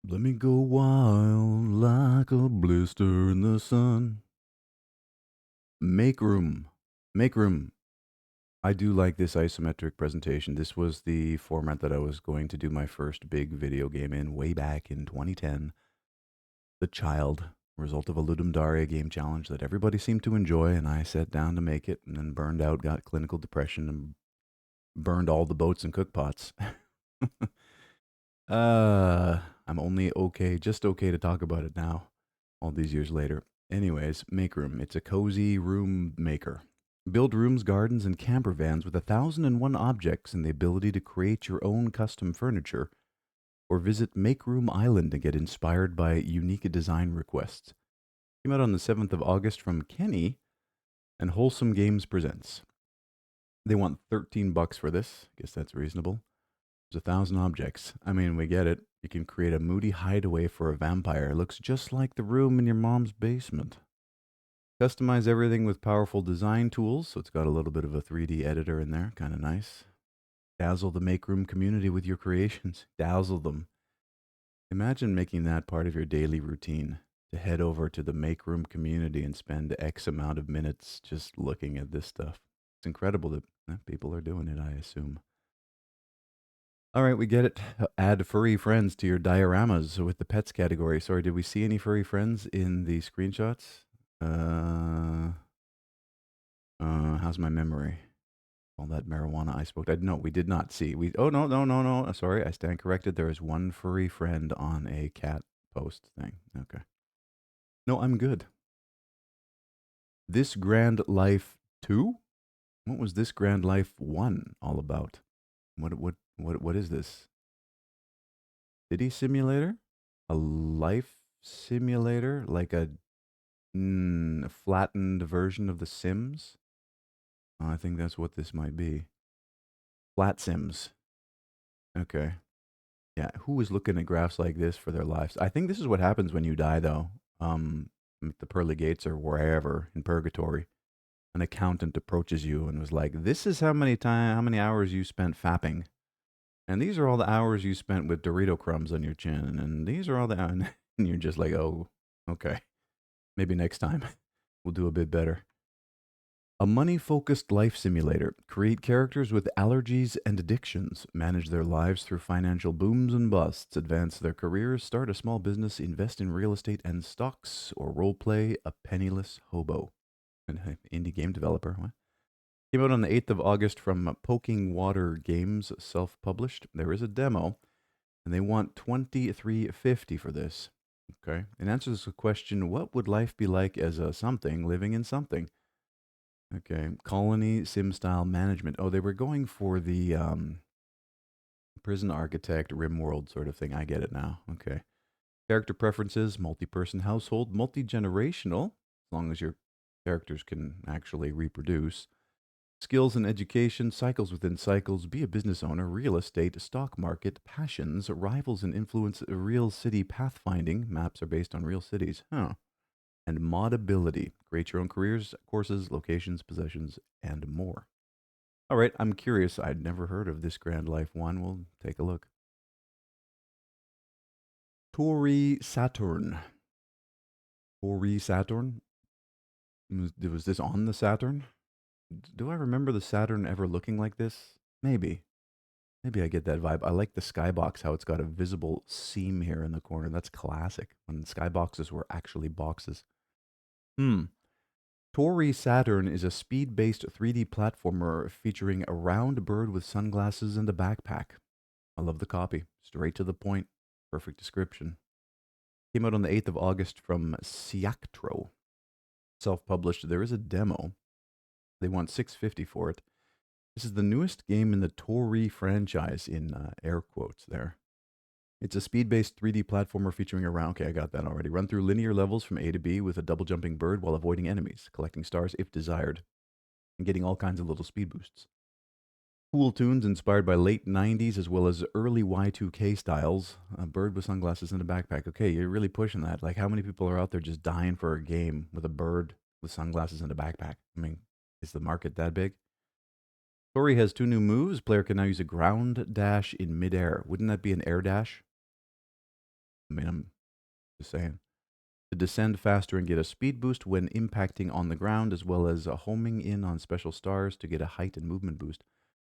Let me go wild like a blister in the sun. Make room. Make room. I do like this isometric presentation. This was the format that I was going to do my first big video game in way back in 2010. The Child, result of a Ludum Dare game challenge that everybody seemed to enjoy, and I sat down to make it and then burned out, got clinical depression, and burned all the boats and cookpots. I'm only okay, just okay to talk about it now, all these years later. Anyways, Make Room. It's a cozy room maker. Build rooms, gardens, and camper vans with 1,001 objects and the ability to create your own custom furniture, or visit Make Room Island to get inspired by unique design requests. Came out on the 7th of August from Kenny, and Wholesome Games presents. They want $13 for this. Guess that's reasonable. There's 1,000 objects. I mean, we get it. You can create a moody hideaway for a vampire. It looks just like the room in your mom's basement. Customize everything with powerful design tools, so it's got a little bit of a 3D editor in there. Kind of nice. Dazzle the Make Room community with your creations. Dazzle them. Imagine making that part of your daily routine, to head over to the Make Room community and spend X amount of minutes just looking at this stuff. It's incredible that people are doing it, I assume. All right, we get it. Add furry friends to your dioramas with the pets category. Sorry, did we see any furry friends in the screenshots? How's my memory? All that marijuana I spoke. No, we did not see. We. Oh no, no, no, no. Sorry, I stand corrected. There is one furry friend on a cat post thing. Okay. No, I'm good. This Grand Life 2? What was this Grand Life 1 all about? What is this? City simulator? A life simulator? Like a flattened version of The Sims? I think that's what this might be. Flat Sims. Okay. Yeah, who is looking at graphs like this for their lives? I think this is what happens when you die, though. At the pearly gates or wherever in purgatory, an accountant approaches you and was like, "This is how many hours you spent fapping, and these are all the hours you spent with Dorito crumbs on your chin, and these are all the," and you're just like, "Oh, okay, maybe next time we'll do a bit better." A money focused life simulator. Create characters with allergies and addictions, manage their lives through financial booms and busts, advance their careers, start a small business, invest in real estate and stocks, or roleplay a penniless hobo. An indie game developer. What? Came out on the 8th of August from Poking Water Games, self published. There is a demo, and they want $23.50 for this. Okay. It answers the question, what would life be like as a something living in something? Okay, colony sim style management. Oh, they were going for the prison architect, RimWorld sort of thing. I get it now. Okay. Character preferences, multi person household, multi generational, as long as your characters can actually reproduce. Skills and education, cycles within cycles, be a business owner, real estate, stock market, passions, rivals and influence, real city pathfinding. Maps are based on real cities. Huh. And modability. Create your own careers, courses, locations, possessions, and more. All right, I'm curious. I'd never heard of this Grand Life one. We'll take a look. Tori Saturn. Tori Saturn? Was this on the Saturn? Do I remember the Saturn ever looking like this? Maybe. Maybe I get that vibe. I like the skybox, how it's got a visible seam here in the corner. That's classic. When skyboxes were actually boxes. Hmm. Tori Saturn is a speed based 3D platformer featuring a round bird with sunglasses and a backpack. I love the copy. Straight to the point. Perfect description. Came out on the 8th of August from Siactro. Self published. There is a demo. They want $6.50 for it. This is the newest game in the Tori franchise, in air quotes there. It's a speed based 3D platformer featuring a round. Okay, I got that already. Run through linear levels from A to B with a double jumping bird while avoiding enemies, collecting stars if desired, and getting all kinds of little speed boosts. Cool tunes inspired by late 90s as well as early Y2K styles. A bird with sunglasses and a backpack. Okay, you're really pushing that. Like, how many people are out there just dying for a game with a bird with sunglasses and a backpack? I mean, is the market that big? Tori has two new moves. Player can now use a ground dash in midair. Wouldn't that be an air dash? I mean, I'm just saying. To descend faster and get a speed boost when impacting on the ground, as well as homing in on special stars to get a height and movement boost.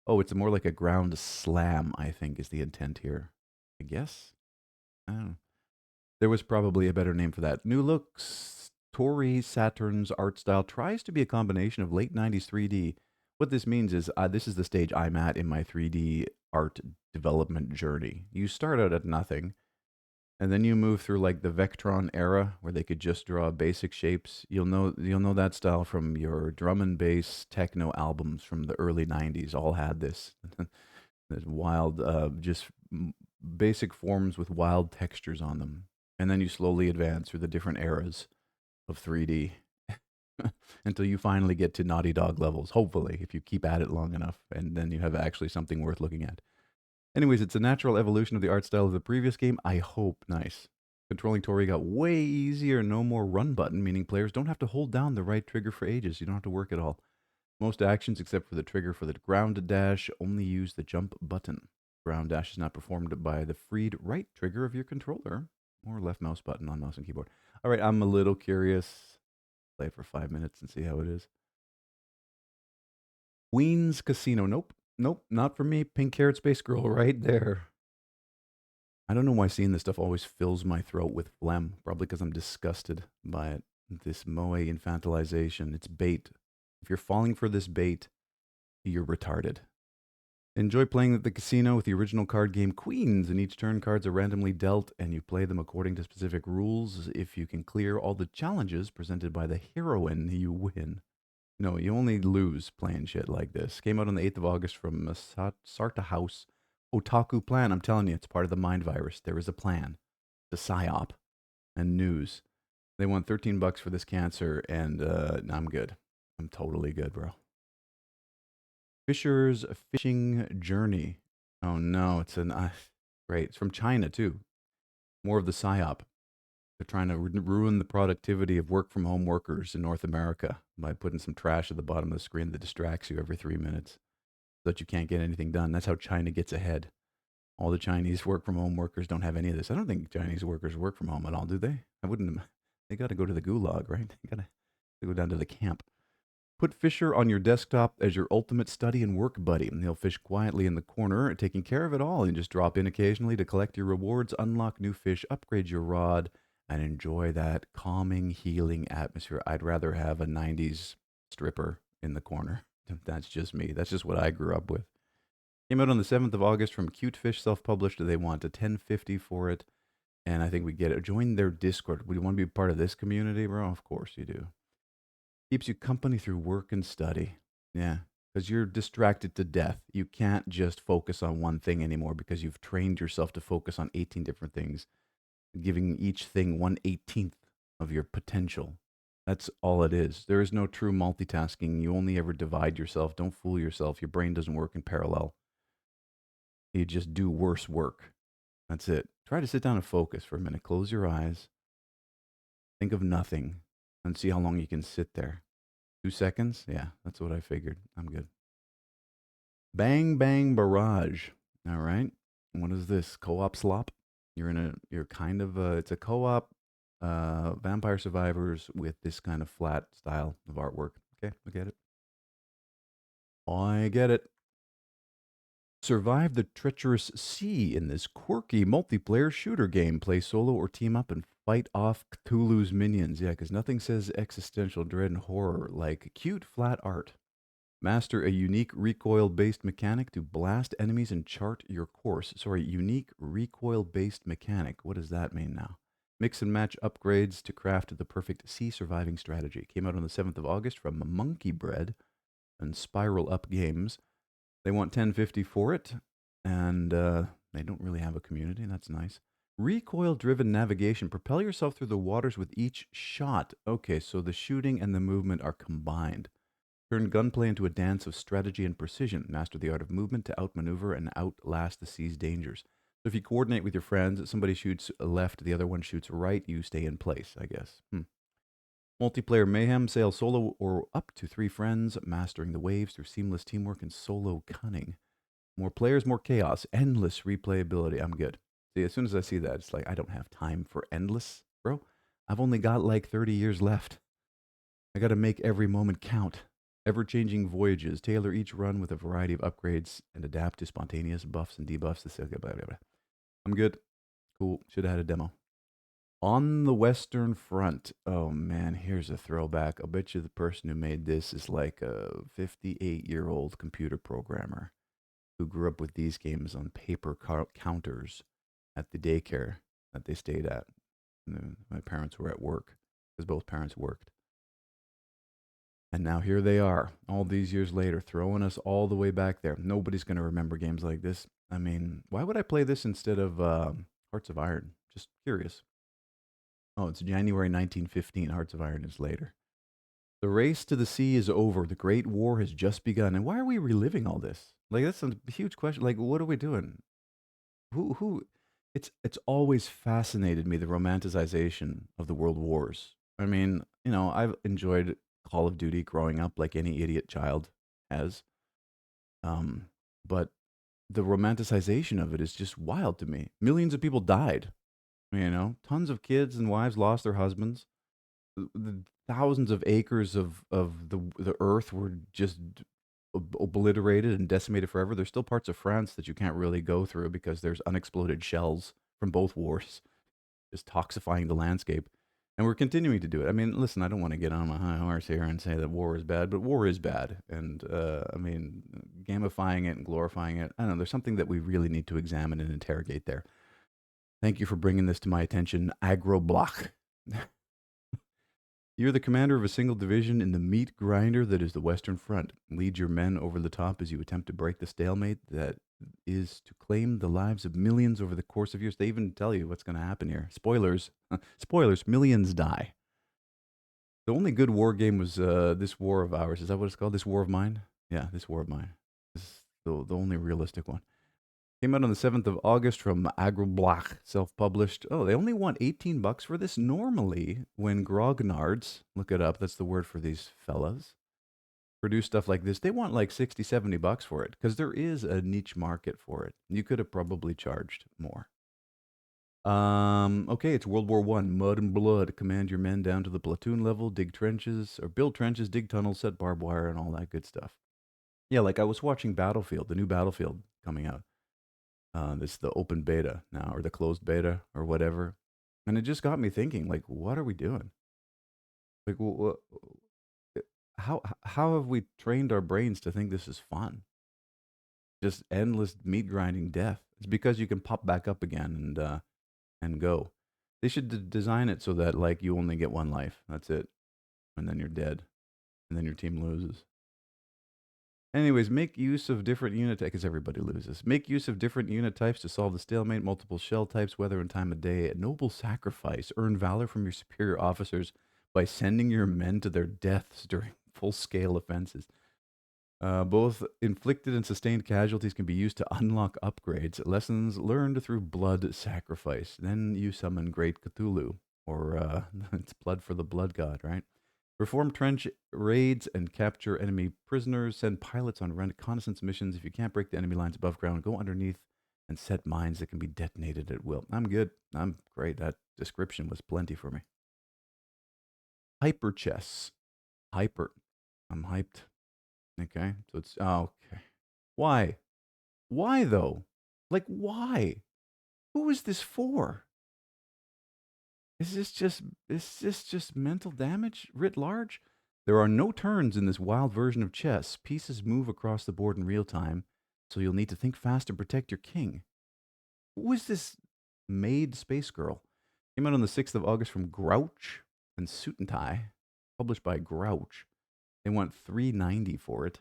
Oh, it's more like a ground slam, I think, is the intent here. I guess? I don't know. There was probably a better name for that. New looks. Tori Saturn's art style tries to be a combination of late 90s 3D. What this means is this is the stage I'm at in my 3D art development journey. You start out at nothing, and then you move through like the Vectron era where they could just draw basic shapes. You'll know that style from your drum and bass techno albums from the early 90s all had this. This wild basic forms with wild textures on them. And then you slowly advance through the different eras of 3D until you finally get to Naughty Dog levels, hopefully, if you keep at it long enough, and then you have actually something worth looking at. Anyways, it's a natural evolution of the art style of the previous game. I hope. Nice. Controlling Tori got way easier. No more run button, meaning players don't have to hold down the right trigger for ages. You don't have to work at all. Most actions, except for the trigger for the ground dash, only use the jump button. Ground dash is not performed by the freed right trigger of your controller or left mouse button on mouse and keyboard. All right, I'm a little curious. Play it for 5 minutes and see how it is. Queen's Casino. Nope. Nope, not for me. Pink Carrot Space Girl right there. I don't know why seeing this stuff always fills my throat with phlegm. Probably because I'm disgusted by it. This moe infantilization. It's bait. If you're falling for this bait, you're retarded. Enjoy playing at the casino with the original card game Queens. In each turn, cards are randomly dealt, and you play them according to specific rules. If you can clear all the challenges presented by the heroine, you win. No, you only lose playing shit like this. Came out on the 8th of August from Sarta House. Otaku Plan. I'm telling you, it's part of the mind virus. There is a plan. The PSYOP. And news. They want $13 for this cancer, and I'm good. I'm totally good, bro. Fisher's Fishing Journey. Oh no, it's an great. It's from China too. More of the psyop. They're trying to ruin the productivity of work from home workers in North America by putting some trash at the bottom of the screen that distracts you every 3 minutes so that you can't get anything done. That's how China gets ahead. All the Chinese work from home workers don't have any of this. I don't think Chinese workers work from home at all, do they? I wouldn't. They got to go to the gulag, right? They got to go down to the camp. Put Fisher on your desktop as your ultimate study and work buddy. He'll fish quietly in the corner, taking care of it all, and just drop in occasionally to collect your rewards, unlock new fish, upgrade your rod, and enjoy that calming, healing atmosphere. I'd rather have a 90s stripper in the corner. That's just me. That's just what I grew up with. Came out on the 7th of August from Cute Fish, self-published. They want a $10.50 for it, and I think we get it. Join their Discord. Would you want to be part of this community, bro? Of course you do. Keeps you company through work and study. Yeah, because you're distracted to death. You can't just focus on one thing anymore because you've trained yourself to focus on 18 different things, giving each thing 1/18th of your potential. That's all it is. There is no true multitasking. You only ever divide yourself. Don't fool yourself. Your brain doesn't work in parallel. You just do worse work. That's it. Try to sit down and focus for a minute. Close your eyes. Think of nothing and see how long you can sit there. 2 seconds? Yeah, that's what I figured. I'm good. Bang Bang Barrage. All right. What is this? Co-op slop? You're kind of it's a co-op vampire survivors with this kind of flat style of artwork. Okay, I get it. I get it. Survive the treacherous sea in this quirky multiplayer shooter game. Play solo or team up and fight off Cthulhu's minions. Yeah, because nothing says existential dread and horror like cute flat art. Master a unique recoil-based mechanic to blast enemies and chart your course. Sorry, unique recoil-based mechanic. What does that mean now? Mix and match upgrades to craft the perfect sea surviving strategy. Came out on the 7th of August from Monkey Bread and Spiral Up Games. They want $10.50 for it, and they don't really have a community. That's nice. Recoil-driven navigation. Propel yourself through the waters with each shot. Okay, so the shooting and the movement are combined. Turn gunplay into a dance of strategy and precision. Master the art of movement to outmaneuver and outlast the sea's dangers. So if you coordinate with your friends, somebody shoots left, the other one shoots right, you stay in place, I guess. Multiplayer mayhem, sail solo or up to 3 friends, mastering the waves through seamless teamwork and solo cunning. More players, more chaos, endless replayability. I'm good. See, as soon as I see that, it's like I don't have time for endless, bro. I've only got like 30 years left. I got to make every moment count. Ever changing voyages, tailor each run with a variety of upgrades, and adapt to spontaneous buffs and debuffs. Blah, blah, blah. I'm good. Cool. Should have had a demo. On the Western Front. Oh man, here's a throwback. I'll bet you the person who made this is like a 58-year-old computer programmer who grew up with these games on paper counters at the daycare that they stayed at. My parents were at work because both parents worked. And now here they are, all these years later, throwing us all the way back there. Nobody's going to remember games like this. I mean, why would I play this instead of Hearts of Iron? Just curious. Oh, it's January 1915. Hearts of Iron is later. The race to the sea is over. The Great War has just begun. And why are we reliving all this? Like, that's a huge question. Like, what are we doing? Who? It's always fascinated me, the romanticization of the world wars. I mean, I've enjoyed Call of Duty growing up, like any idiot child has. Um, but the romanticization of it is just wild to me. Millions of people died. Tons of kids and wives lost their husbands. The thousands of acres of the earth were just obliterated and decimated forever. There's still parts of France that you can't really go through because there's unexploded shells from both wars, just toxifying the landscape. And we're continuing to do it. I mean, listen, I don't want to get on my high horse here and say that war is bad, but war is bad. And I mean, gamifying it and glorifying it, I don't know, there's something that we really need to examine and interrogate there. Thank you for bringing this to my attention, Agroblock. You're the commander of a single division in the meat grinder that is the Western Front. Lead your men over the top as you attempt to break the stalemate that is to claim the lives of millions over the course of years. They even tell you what's going to happen here. Spoilers. Spoilers. Millions die. The only good war game was This War of Ours. Is that what it's called? This War of Mine? Yeah, This War of Mine. This is the only realistic one. Came out on the 7th of August from Agroblock, self-published. Oh, they only want $18 for this. Normally, when grognards, look it up, that's the word for these fellas, produce stuff like this, they want like 60, $70 for it because there is a niche market for it. You could have probably charged more. Okay, it's World War One. Mud and blood. Command your men down to the platoon level, dig trenches, or build trenches, dig tunnels, set barbed wire, and all that good stuff. Yeah, like I was watching Battlefield, the new Battlefield coming out. This is the open beta now, or the closed beta, or whatever. And it just got me thinking, like, what are we doing? Like, how have we trained our brains to think this is fun? Just endless meat grinding death. It's because you can pop back up again and go. They should design it so that like you only get one life. That's it, and then you're dead, and then your team loses. Anyways, make use of different unit types, because everybody loses. Make use of different unit types to solve the stalemate, multiple shell types, weather and time of day. A noble sacrifice. Earn valor from your superior officers by sending your men to their deaths during full-scale offenses. Both inflicted and sustained casualties can be used to unlock upgrades. Lessons learned through blood sacrifice. Then you summon Great Cthulhu, or it's blood for the blood god, right? Perform trench raids and capture enemy prisoners. Send pilots on reconnaissance missions. If you can't break the enemy lines above ground, go underneath and set mines that can be detonated at will. I'm good. I'm great. That description was plenty for me. Hyper chess. Hyper. I'm hyped. Okay. So it's, oh, okay. Why? Why though? Like, why? Who is this for? Is this just mental damage writ large? There are no turns in this wild version of chess. Pieces move across the board in real time, so you'll need to think fast and protect your king. Who is this maid space girl? Came out on the 6th of August from Grouch and Suit and Tie, published by Grouch. They want $3.90 for it.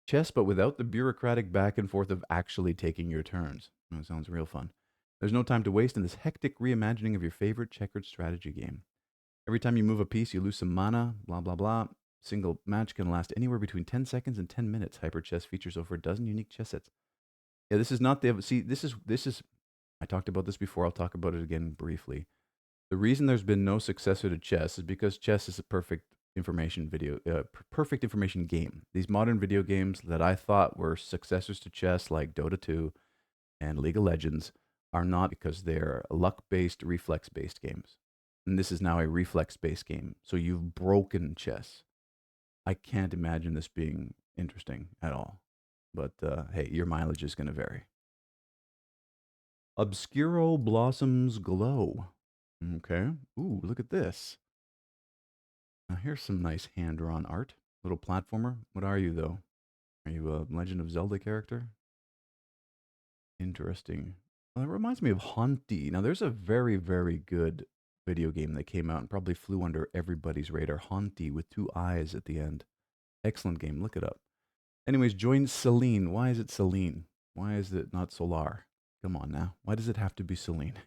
Chess, but without the bureaucratic back and forth of actually taking your turns. That sounds real fun. There's no time to waste in this hectic reimagining of your favorite checkered strategy game. Every time you move a piece, you lose some mana, blah, blah, blah. Single match can last anywhere between 10 seconds and 10 minutes. Hyper chess features over a dozen unique chess sets. Yeah, this is not the, see, this is, I talked about this before, I'll talk about it again briefly. The reason there's been no successor to chess is because chess is a perfect information game. These modern video games that I thought were successors to chess, like Dota 2 and League of Legends, are not because they're luck-based, reflex-based games. And this is now a reflex-based game. So you've broken chess. I can't imagine this being interesting at all. But hey, your mileage is going to vary. Obscuro Blossoms Glow. Okay. Ooh, look at this. Now here's some nice hand-drawn art. Little platformer. What are you though? Are you a Legend of Zelda character? Interesting. Well, it reminds me of Haunty. Now there's a very, very good video game that came out and probably flew under everybody's radar. Haunty with two eyes at the end. Excellent game. Look it up. Anyways, join Celine. Why is it Celine? Why is it not Solar? Come on now. Why does it have to be Celine?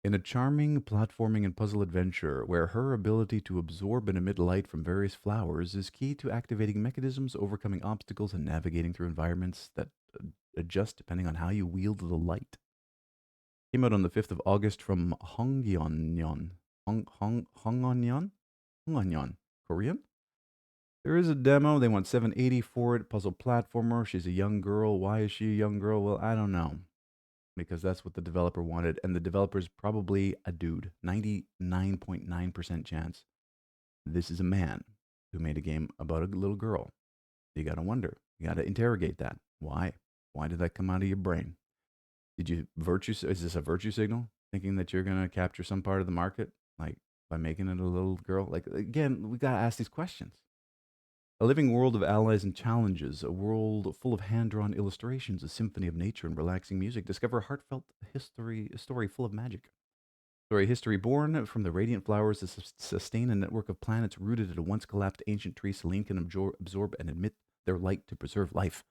In a charming platforming and puzzle adventure where her ability to absorb and emit light from various flowers is key to activating mechanisms, overcoming obstacles, and navigating through environments that adjust depending on how you wield the light. Came out on the 5th of August from Hongyeonyeon. Hongyeonyeon? Hongyeonyeon. Korean? There is a demo. They want 780 for it. Puzzle platformer. She's a young girl. Why is she a young girl? Well, I don't know. Because that's what the developer wanted. And the developer's probably a dude. 99.9% chance. This is a man who made a game about a little girl. You got to wonder. You got to interrogate that. Why? Why did that come out of your brain? Did you is this a virtue signal? Thinking that you're going to capture some part of the market? Like by making it a little girl? Like, again, we got to ask these questions. A living world of allies and challenges, a world full of hand-drawn illustrations, a symphony of nature and relaxing music. Discover a heartfelt a story full of magic. Story history born from the radiant flowers to sustain a network of planets rooted in a once collapsed ancient tree. Selene can absorb and emit their light to preserve life.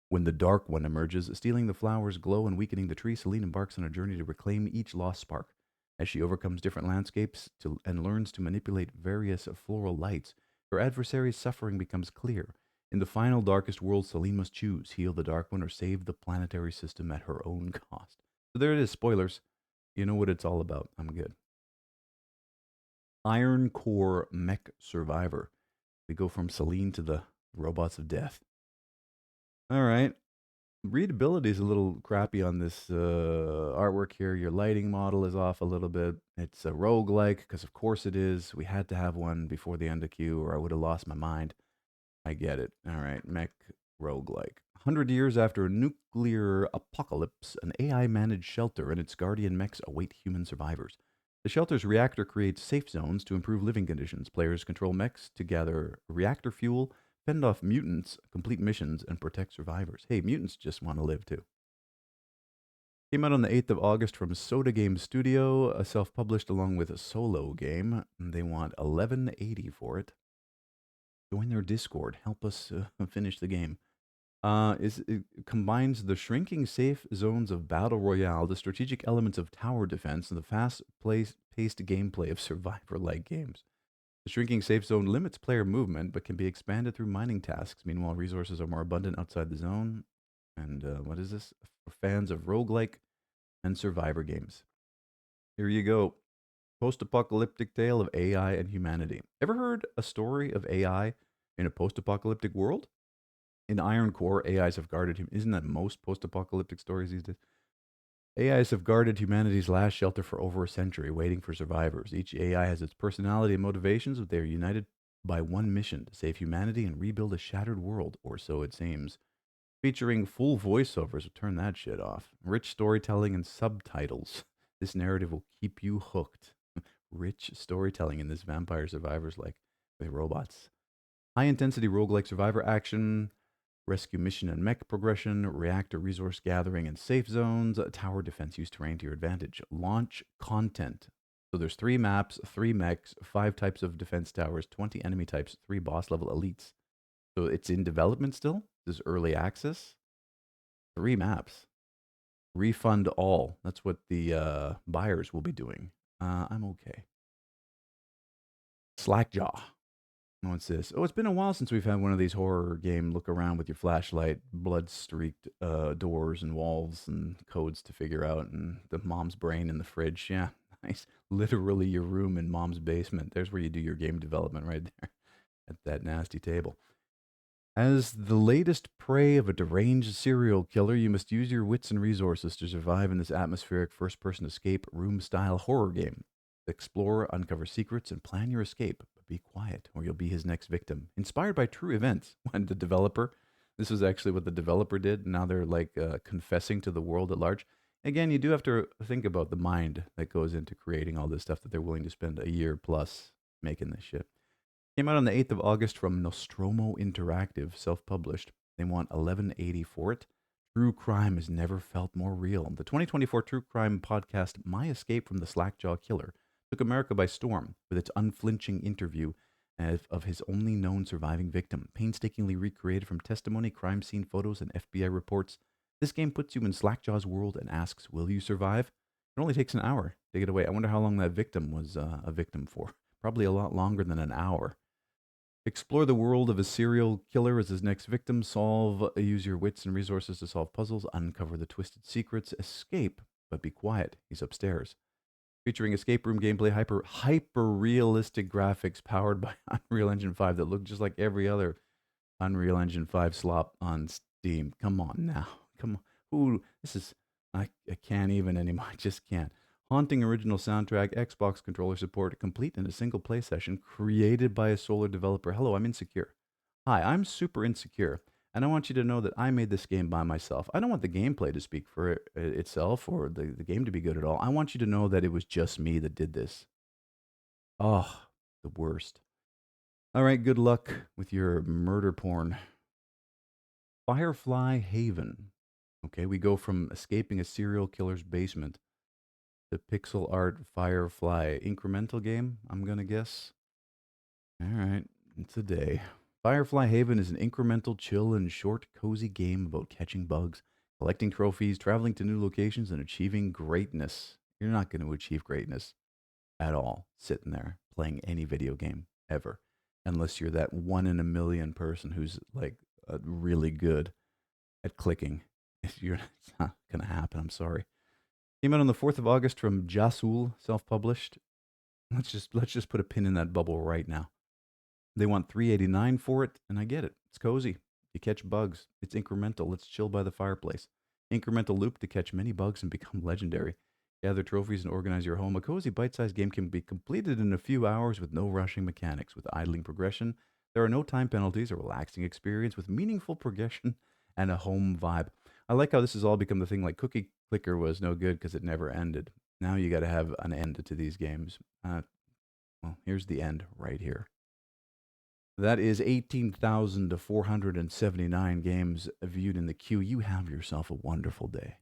When the Dark One emerges, stealing the flower's glow and weakening the tree, Selene embarks on a journey to reclaim each lost spark. As she overcomes different landscapes and learns to manipulate various floral lights, her adversary's suffering becomes clear. In the final darkest world, Selene must choose, heal the Dark One or save the planetary system at her own cost. So there it is, spoilers. You know what it's all about. I'm good. Iron Core Mech Survivor. We go from Selene to the robots of death. All right. Readability is a little crappy on this artwork here. Your lighting model is off a little bit. It's a roguelike, because of course it is. We had to have one before the end of Q, or I would have lost my mind. I get it. All right, Mech Roguelike. 100 years after a nuclear apocalypse, an AI-managed shelter and its guardian mechs await human survivors. The shelter's reactor creates safe zones to improve living conditions. Players control mechs to gather reactor fuel, fend off mutants, complete missions, and protect survivors. Hey, mutants just want to live too. Came out on the 8th of August from Soda Game Studio, self-published along with a solo game. They want 1180 for it. Join their Discord. Help us finish the game. It combines the shrinking safe zones of Battle Royale, the strategic elements of tower defense, and the fast-paced gameplay of survivor-like games. The shrinking safe zone limits player movement, but can be expanded through mining tasks. Meanwhile, resources are more abundant outside the zone. And what is this? For fans of roguelike and survivor games. Here you go. Post-apocalyptic tale of AI and humanity. Ever heard a story of AI in a post-apocalyptic world? In Iron Core, AIs have guarded him. Isn't that most post-apocalyptic stories these days? AIs have guarded humanity's last shelter for over a century, waiting for survivors. Each AI has its personality and motivations, but they are united by one mission: to save humanity and rebuild a shattered world, or so it seems. Featuring full voiceovers, turn that shit off. Rich storytelling and subtitles. This narrative will keep you hooked. Rich storytelling in this Vampire Survivors like with robots. High intensity roguelike survivor action, rescue mission and mech progression, reactor resource gathering and safe zones, tower defense. Use terrain to your advantage. Launch content. So there's 3 maps, 3 mechs, 5 types of defense towers, 20 enemy types, 3 boss level elites. So it's in development still. This is early access. 3 maps. Refund all. That's what the buyers will be doing. I'm okay. Slackjaw. What's this? Oh, it's been a while since we've had one of these horror game look around with your flashlight, blood-streaked doors and walls and codes to figure out, and the mom's brain in the fridge. Yeah, nice. Literally your room in mom's basement. There's where you do your game development right there at that nasty table. As the latest prey of a deranged serial killer, you must use your wits and resources to survive in this atmospheric first person escape room style horror game. Explore, uncover secrets, and plan your escape, but be quiet or you'll be his next victim. Inspired by true events, when the developer, this was actually what the developer did. Now they're like confessing to the world at large. Again, you do have to think about the mind that goes into creating all this stuff that they're willing to spend a year plus making this shit. Came out on the 8th of August from Nostromo Interactive, self-published. They want 1180 for it. True crime has never felt more real. The 2024 true crime podcast My Escape from the Slackjaw Killer took America by storm with its unflinching interview of his only known surviving victim, painstakingly recreated from testimony, crime scene photos, and FBI reports. This game puts you in Slackjaw's world and asks, will you survive? It only takes an hour to get away. I wonder how long that victim was a victim for. Probably a lot longer than an hour. Explore the world of a serial killer as his next victim. Use your wits and resources to solve puzzles, uncover the twisted secrets, escape, but be quiet. He's upstairs. Featuring escape room gameplay, hyper realistic graphics powered by Unreal Engine 5 that look just like every other Unreal Engine 5 slop on Steam. Come on now. Come on. Ooh, this is I can't even anymore. I just can't. Haunting original soundtrack, Xbox controller support, complete in a single play session, created by a solo developer. Hello, I'm insecure. Hi, I'm super insecure, and I want you to know that I made this game by myself. I don't want the gameplay to speak for itself or the game to be good at all. I want you to know that it was just me that did this. Oh, the worst. All right, good luck with your murder porn. Firefly Haven. Okay, we go from escaping a serial killer's basement. The pixel art Firefly incremental game, I'm gonna guess. All right, it's a day. Firefly Haven is an incremental, chill, and short, cozy game about catching bugs, collecting trophies, traveling to new locations, and achieving greatness. You're not going to achieve greatness at all sitting there playing any video game ever, unless you're that one in a million person who's like really good at clicking. It's not going to happen. I'm sorry. Came out on the 4th of August from Jasul, self-published. Let's just put a pin in that bubble right now. They want $3.89 for it, and I get it. It's cozy. You catch bugs. It's incremental. Let's chill by the fireplace. Incremental loop to catch many bugs and become legendary. Gather trophies and organize your home. A cozy bite-sized game can be completed in a few hours with no rushing mechanics. With idling progression, there are no time penalties, a relaxing experience with meaningful progression and a home vibe. I like how this has all become the thing. Like Cookie Clicker was no good because it never ended. Now you got to have an end to these games. Well, here's the end right here. That is 18,479 games viewed in the queue. You have yourself a wonderful day.